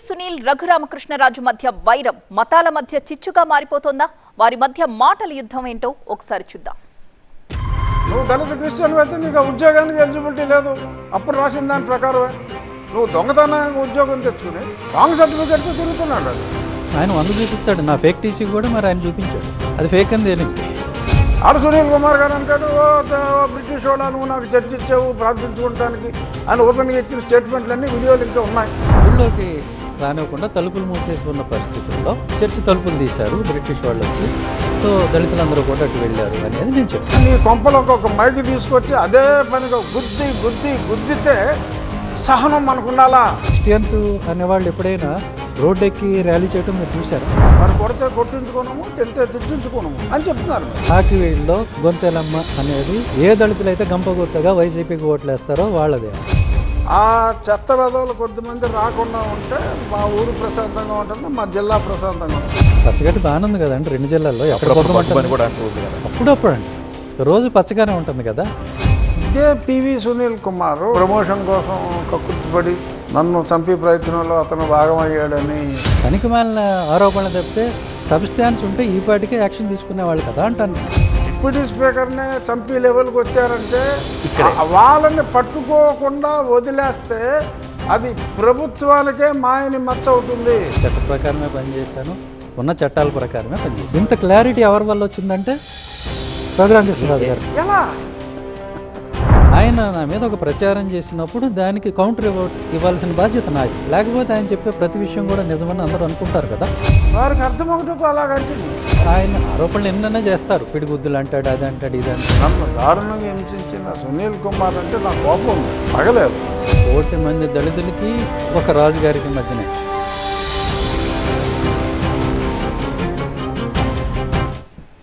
సునీల్ రఘురామకృష్ణరాజు మధ్య వైరం మతాల మధ్య చిచ్చుగా మారిపోతోందా? వారి మధ్య మాటల యుద్ధం ఏంటో ఒకసారి చూద్దాం. నువ్వు దళిత క్రిస్టియన్ అయితే నీకు ఉద్యోగానికి ఎలిజిబిలిటీ లేదు. అప్పుడు రాసిన దాని ప్రకారమే నువ్వు దొంగతనానికి ఉద్యోగం తెచ్చుకుని రాంగ్ సర్టిఫికేట్తో తిరుగుతున్నాడు. ఆయన 100 చూపిస్తాడు, నా ఫేక్ టీసీ కూడా మరి ఆయన చూపించాడు, అది ఫేక్ అని తేలింది. ఆడు సునీల్ కుమార్ గారు అంటాడు, బ్రిటిష్ వాళ్ళ నువ్వు నాకు చర్చ ఇచ్చావు ప్రార్థించుకోవడానికి అని ఓపెన్గా ఇచ్చిన స్టేట్మెంట్లన్నీ వీడియోలు ఇంకా ఉన్నాయి. ఊళ్ళోకి రానివ్వకుండా తలుపులు మూసేసి ఉన్న పరిస్థితుల్లో చర్చి తలుపులు తీశారు బ్రిటిష్ వాళ్ళు వచ్చి. సో దళితులందరూ కూడా అటు వెళ్ళారు అనేది నేను చెప్తాను. నీ కొంపలో ఒక మైకి తీసుకొచ్చి అదే పనిగా గుద్దితే సహనం మనకు ఉండాలా? క్రిస్టియన్స్ అనేవాళ్ళు ఎప్పుడైనా రోడ్డు ఎక్కి ర్యాలీ చేయడం మీరు చూశారు? మరి కొడితే కొట్టించుకోనము, తింటే తిట్టించుకోనము అని చెప్తున్నారు. కాకివీడులో గొంతెలమ్మ అనేది ఏ దళితులైతే గంపగుత్తగా వైసీపీకి ఓట్లేస్తారో వాళ్ళదే. ఆ చెత్త వెధవులు కొద్దిమంది రాకుండా ఉంటే మా ఊరు ప్రశాంతంగా ఉంటుంది, మా జిల్లా ప్రశాంతంగా ఉంటుంది. పచ్చగడ్డి బాగానే ఉంది కదండి 2 జిల్లాల్లో. అప్పుడప్పుడు అండి రోజు పచ్చగానే ఉంటుంది కదా. ఇదే పివి సునీల్ కుమార్ ప్రమోషన్ కోసం కక్కుర్తిపడి నన్ను చంపే ప్రయత్నంలో అతను భాగమయ్యాడని పనికిమాలిన ఆరోపణలు తప్పితే సబ్స్టాన్స్ ఉంటే ఈ పాటికే యాక్షన్ తీసుకునేవాళ్ళు కదా అంటాను. డిప్యూటీ స్పీకర్నే చంపి లెవెల్కి వచ్చారంటే వాళ్ళని పట్టుకోకుండా వదిలేస్తే అది ప్రభుత్వానికే మాయని మచ్చ అవుతుంది. చట్ట ప్రకారమే పనిచేశాను, ఉన్న చట్టాల ప్రకారమే పనిచేశాను. ఇంత క్లారిటీ ఎవరి వల్ల వచ్చిందంటే రఘురామ కృష్ణరాజు గారు. ఎలా ఆయన నా మీద ఒక ప్రచారం చేసినప్పుడు దానికి కౌంటర్ ఇవ్వాల్సిన బాధ్యత నాది. లేకపోతే ఆయన చెప్పే ప్రతి విషయం కూడా నిజమని అందరూ అనుకుంటారు కదా. వారికి అర్థం ఒకటి అలాగంటే ఆయన ఆరోపణలు ఎన్నైనా చేస్తారు, పిడిగుద్దులు అంటాడు, అది అంటాడు, ఇది అంటాడు. నన్ను దారుణంగా హింసించిన సునీల్ కుమార్ అంటే నా కోపం పగలేదు. 1,000,000 మంది దళితులకి ఒక రాజుగారికి మధ్యనే